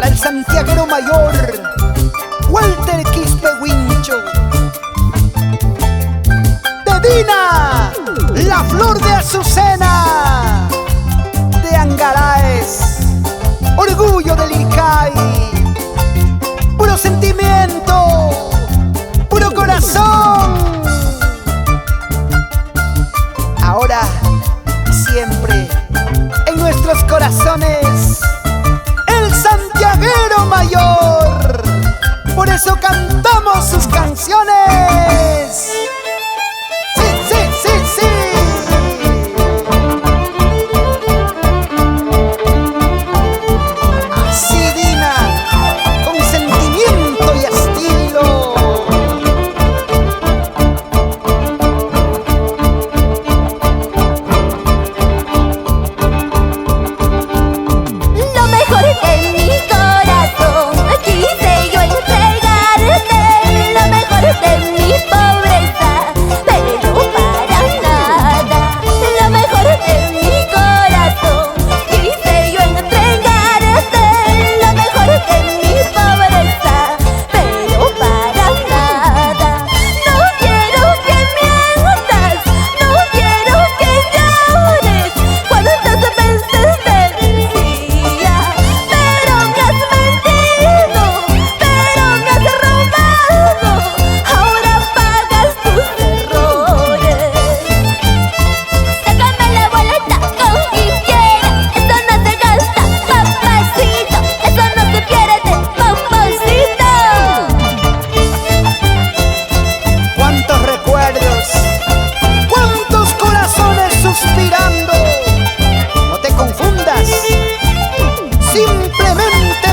para el santiaguero mayor, Walter Quispe Wincho. De Dina, la flor de Azucena, de Angaraes, orgullo del Ircay, puro sentimiento, puro corazón. Ahora y siempre en nuestros corazones, el santiaguero mayor. Por eso cantamos sus canciones. Sí, sí, sí, sí. Así Dina, con sentimiento y estilo. Lo mejor de mi corazón quise yo entregarte, lo mejor de mi pobreza, pero para nada. Lo mejor de mi corazón quise yo entregarte, lo mejor de mi pobreza, pero para nada. No quiero que mientas, no quiero que llores, cuántas veces te decía, pero me has mentido, pero me has robado, ahora pagas tus errores. Sácame la boleta con quien quiera, eso no se gasta, papacito, eso no se pierde, mamacita. Cuántos recuerdos, cuántos corazones suspirando. No te confundas, simplemente